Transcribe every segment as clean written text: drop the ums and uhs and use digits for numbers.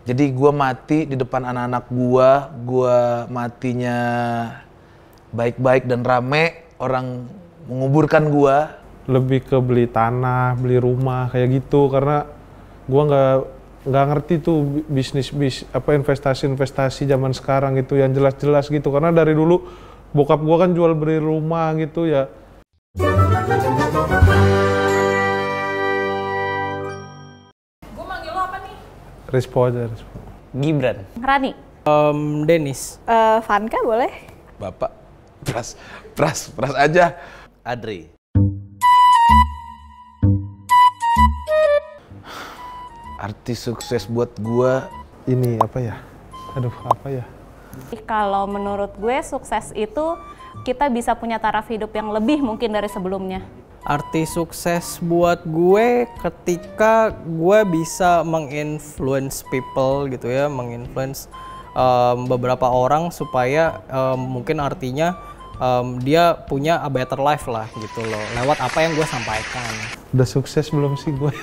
Jadi gue mati di depan anak-anak gue matinya baik-baik dan rame, orang menguburkan gue. Lebih ke beli tanah, beli rumah kayak gitu, karena gue nggak ngerti tuh investasi zaman sekarang gitu yang jelas-jelas gitu. Karena dari dulu bokap gue kan jual beli rumah gitu ya. Gue manggil lo apa nih? Rispo aja, Rispo. Gibran. Rani. Denis. Vanka boleh? Bapak, pras aja. Adri. Artis sukses buat gue Ini apa ya? Aduh, apa ya? Kalau menurut gue sukses itu kita bisa punya taraf hidup yang lebih mungkin dari sebelumnya. Arti sukses buat gue ketika gue bisa menginfluence people gitu ya, menginfluence beberapa orang supaya mungkin artinya dia punya a better life lah gitu loh, lewat apa yang gue sampaikan. Udah sukses belum sih gue?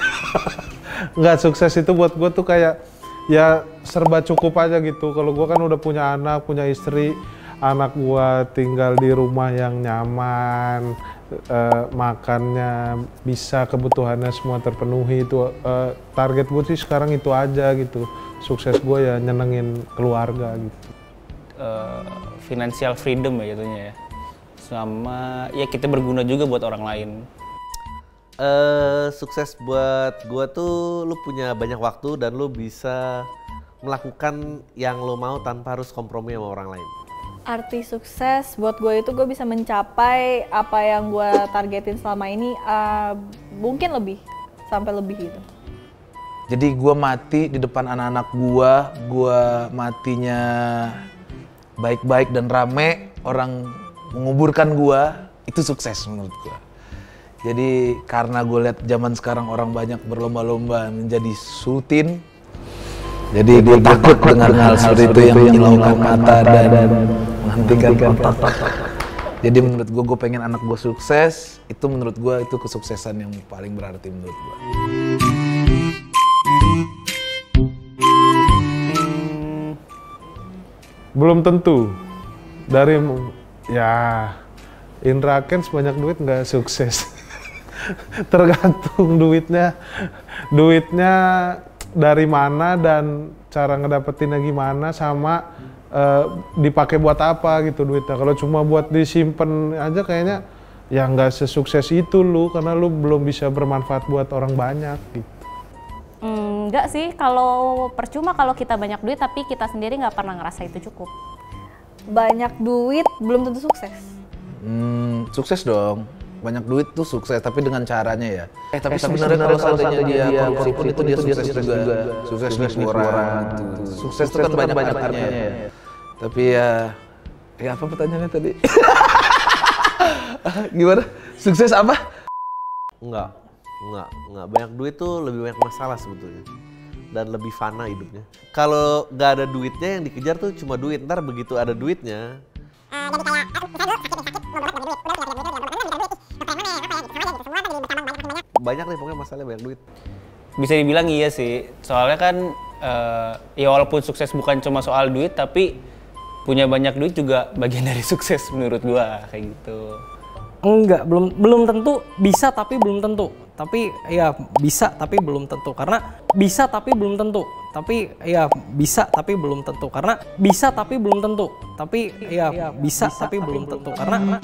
Nggak, sukses itu buat gue tuh kayak ya serba cukup aja gitu. Kalau gue kan udah punya anak, punya istri, anak gue tinggal di rumah yang nyaman, makannya bisa, kebutuhannya semua terpenuhi. Itu target gue sih sekarang itu aja gitu. Sukses gue ya nyenengin keluarga gitu. Financial freedom ya jatuhnya ya, sama ya kita berguna juga buat orang lain. Sukses buat gue tuh lu punya banyak waktu dan lu bisa melakukan yang lu mau tanpa harus kompromi sama orang lain. Arti sukses buat gue itu gue bisa mencapai apa yang gue targetin selama ini, mungkin lebih, sampai lebih gitu. Jadi gue mati di depan anak-anak gue matinya baik-baik dan rame, orang menguburkan gue, itu sukses menurut gue. Jadi karena gue lihat zaman sekarang orang banyak berlomba-lomba menjadi sultan, jadi gue takut dengan hal seperti itu yang menyilaukan mata dan menghentikan otak. Jadi menurut gue pengen anak gue sukses, itu menurut gue itu kesuksesan yang paling berarti menurut gue. Belum tentu. Dari ya Indra Kents banyak duit nggak sukses. Tergantung duitnya dari mana dan cara ngedapetinnya gimana, sama dipakai buat apa gitu duitnya. Kalau cuma buat disimpan aja kayaknya ya nggak sesukses itu lu, karena lu belum bisa bermanfaat buat orang banyak gitu. Enggak sih, kalau percuma kalau kita banyak duit tapi kita sendiri nggak pernah ngerasa itu cukup. Banyak duit belum tentu sukses. Sukses dong. Banyak duit tuh sukses, tapi dengan caranya ya. Tapi sebenarnya kalau seandainya dia korupsi pun itu dia sukses juga. Sukses nipu orang gitu. Sukses itu kan banyak artinya ya. Tapi ya apa pertanyaannya tadi? Gimana? Sukses apa? Enggak. Banyak duit tuh lebih banyak masalah sebetulnya. Dan lebih fana hidupnya. Kalau nggak ada duitnya, yang dikejar tuh cuma duit. Ntar begitu ada duitnya, banyak deh pokoknya masalahnya, banyak duit. Bisa dibilang iya sih, soalnya kan ya walaupun sukses bukan cuma soal duit, tapi punya banyak duit juga bagian dari sukses menurut gua, kayak gitu. Enggak, belum tentu. Bisa tapi belum tentu. Tapi ya bisa tapi belum tentu, karena bisa tapi belum tentu. Tapi ya bisa tapi belum tentu, karena bisa tapi belum tentu. Tapi ya bisa tapi belum tentu, karena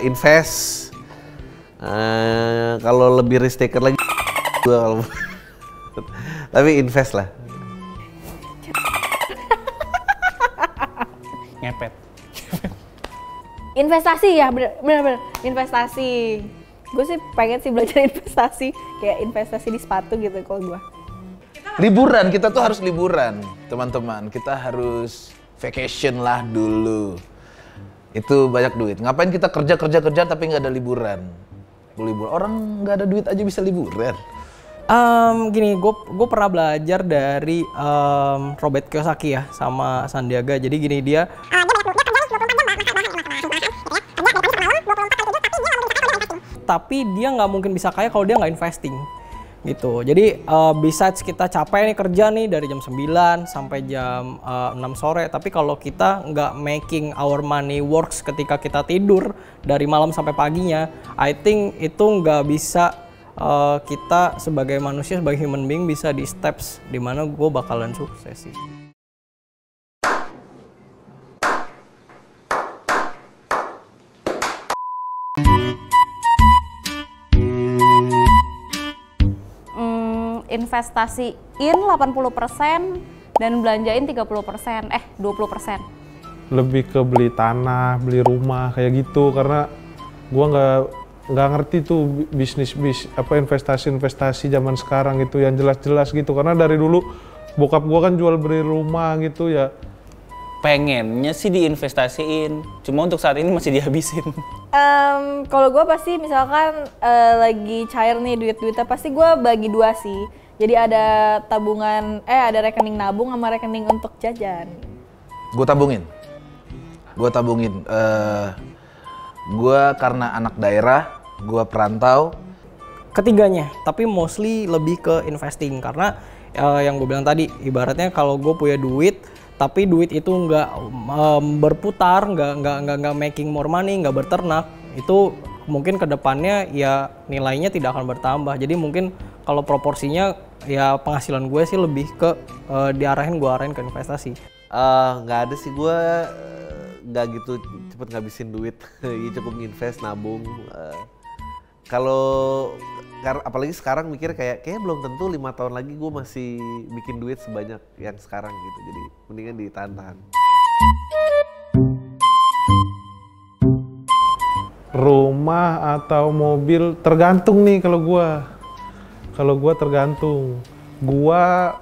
invest. Kalau lebih risk taker lagi gua kalau tapi invest lah. Ngepet. Investasi ya, bener investasi. Gue sih pengen sih belajar investasi, kayak investasi di sepatu gitu kalau gue. Liburan, kita tuh harus liburan, teman-teman. Kita harus vacation lah dulu. Itu banyak duit. Ngapain kita kerja tapi nggak ada liburan? Orang nggak ada duit aja bisa liburan. Gini, gue pernah belajar dari Robert Kiyosaki ya, sama Sandiaga. Jadi gini, dia tapi dia nggak mungkin bisa kaya kalau dia nggak investing gitu. Jadi besides kita capek nih kerja nih dari jam 9 sampai jam 6 sore, tapi kalau kita nggak making our money works ketika kita tidur dari malam sampai paginya, I think itu nggak bisa kita sebagai manusia, sebagai human being bisa di steps dimana gue bakalan sukses sih. Investasiin 80% dan belanjain 30%, 20%. Lebih ke beli tanah, beli rumah kayak gitu, karena gua nggak ngerti tuh bisnis investasi zaman sekarang itu yang jelas-jelas gitu, karena dari dulu bokap gua kan jual beli rumah gitu ya. Pengennya sih diinvestasiin, cuma untuk saat ini masih dihabisin. Kalau gue pasti misalkan lagi cair nih duit-duitnya, pasti gue bagi 2 sih. Jadi ada tabungan, ada rekening nabung sama rekening untuk jajan. Gue tabungin. Gue karena anak daerah, gue perantau. Ketiganya, tapi mostly lebih ke investing, karena yang gue bilang tadi, ibaratnya kalau gue punya duit, tapi duit itu nggak berputar, nggak making more money, nggak berternak, itu mungkin kedepannya ya nilainya tidak akan bertambah. Jadi mungkin kalau proporsinya ya penghasilan gue sih lebih ke gue arahin ke investasi. Nggak ada sih, gue nggak gitu cepet ngabisin duit. Ya cukup nginvest, nabung. Apalagi sekarang mikir kayaknya belum tentu 5 tahun lagi gue masih bikin duit sebanyak yang sekarang gitu. Jadi mendingan ditahan-tahan. Rumah atau mobil tergantung nih kalau gua tergantung. Gua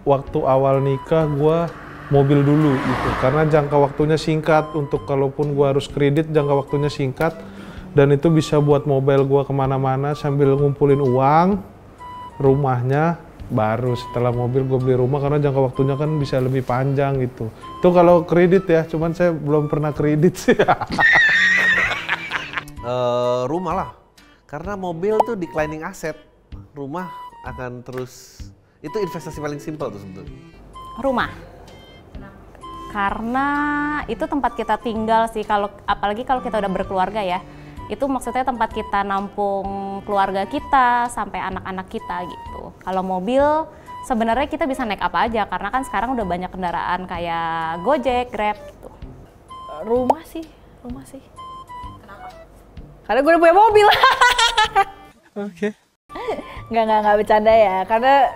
waktu awal nikah gua mobil dulu gitu, karena jangka waktunya singkat. Untuk kalaupun gua harus kredit, jangka waktunya singkat. Dan itu bisa buat mobile gua kemana-mana sambil ngumpulin uang. Rumahnya baru setelah mobil gue beli rumah, karena jangka waktunya kan bisa lebih panjang gitu. Itu kalau kredit ya, cuman saya belum pernah kredit sih. Rumah lah, karena mobil tuh declining asset. Rumah akan terus, itu investasi paling simpel tuh sebetulnya. Rumah. Karena itu tempat kita tinggal sih, apalagi kalau kita udah berkeluarga ya. Itu maksudnya tempat kita nampung keluarga kita sampai anak-anak kita gitu. Kalau mobil sebenarnya kita bisa naik apa aja, karena kan sekarang udah banyak kendaraan kayak Gojek, Grab gitu. Rumah sih. Kenapa? Karena gue udah punya mobil. Oke. Nggak bercanda ya, karena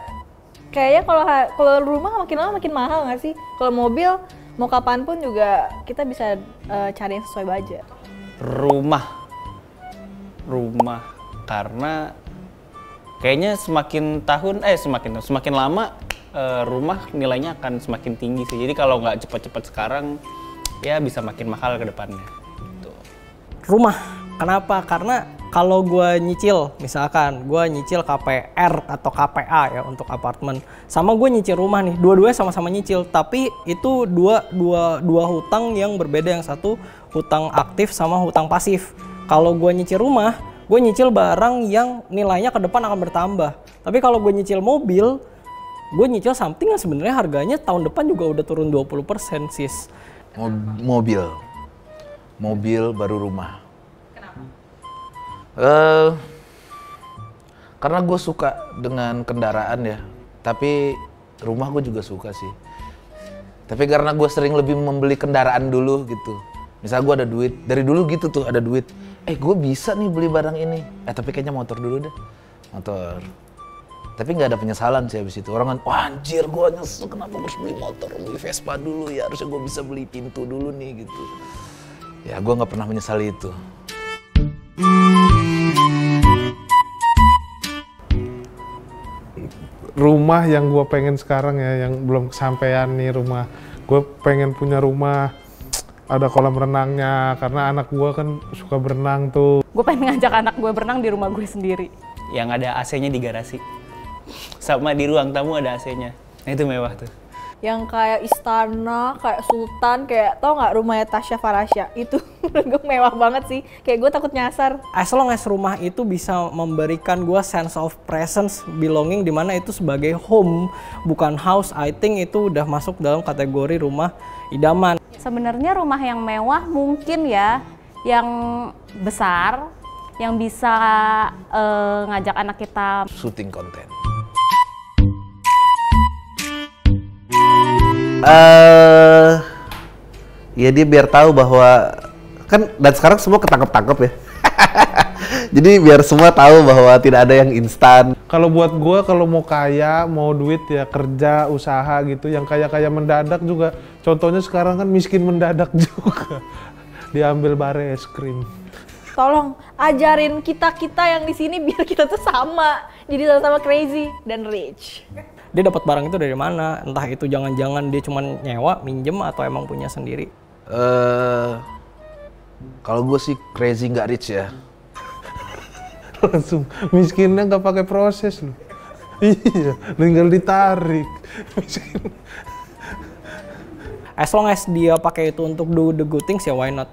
kayaknya kalau rumah makin lama makin mahal nggak sih? Kalau mobil mau kapanpun juga kita bisa cari yang sesuai budget. Rumah, karena kayaknya semakin lama rumah nilainya akan semakin tinggi sih. Jadi kalau nggak cepat-cepat sekarang, ya bisa makin mahal ke depannya. Gitu. Rumah, kenapa? Karena kalau gue nyicil, misalkan gue nyicil KPR atau KPA ya untuk apartemen, sama gue nyicil rumah nih, dua-duanya sama-sama nyicil, tapi itu dua hutang yang berbeda. Yang satu hutang aktif sama hutang pasif. Kalau gue nyicil rumah, gue nyicil barang yang nilainya ke depan akan bertambah. Tapi kalau gue nyicil mobil, gue nyicil something yang sebenarnya harganya tahun depan juga udah turun 20% sis. Mobil baru rumah. Karena gue suka dengan kendaraan ya, tapi rumah gue juga suka sih. Tapi karena gue sering lebih membeli kendaraan dulu gitu. Misal gue ada duit, dari dulu gitu tuh ada duit. Gue bisa nih beli barang ini. Tapi kayaknya motor dulu deh. Motor. Tapi nggak ada penyesalan sih habis itu. Orang kan, wah anjir gue nyesel kenapa harus beli motor, beli Vespa dulu ya. Harusnya gue bisa beli pintu dulu nih gitu. Ya gue nggak pernah menyesali itu. Rumah yang gue pengen sekarang ya, yang belum kesampaian nih rumah. Gue pengen punya rumah ada kolam renangnya, karena anak gue kan suka berenang tuh. Gue pengen ngajak anak gue berenang di rumah gue sendiri. Yang ada AC-nya di garasi. Sama di ruang tamu ada AC-nya. Nah itu mewah tuh. yang kayak istana, kayak sultan, kayak tau nggak rumahnya Tasya Farasya itu gue mewah banget sih, kayak gue takut nyasar. As long as rumah itu bisa memberikan gue sense of presence, belonging, dimana itu sebagai home bukan house, I think itu udah masuk dalam kategori rumah idaman. Sebenarnya rumah yang mewah mungkin ya, yang besar, yang bisa ngajak anak kita Syuting konten. Ya dia biar tahu bahwa kan, dan sekarang semua ketangkep-tangkep ya. Jadi biar semua tahu bahwa tidak ada yang instan. Kalau buat gue, kalau mau kaya, mau duit ya kerja, usaha gitu. Yang kaya-kaya mendadak juga. Contohnya sekarang kan miskin mendadak juga. Diambil bare es krim. Tolong ajarin kita yang di sini biar kita tuh sama, jadi sama-sama crazy dan rich. Dia dapat barang itu dari mana? Entah itu jangan-jangan dia cuma nyewa, minjem, atau emang punya sendiri. Kalau gue sih crazy nggak rich ya. Langsung miskinnya nggak pakai proses loh. Iya, tinggal ditarik. Miskin. As long as dia pakai itu untuk do the good things ya why not?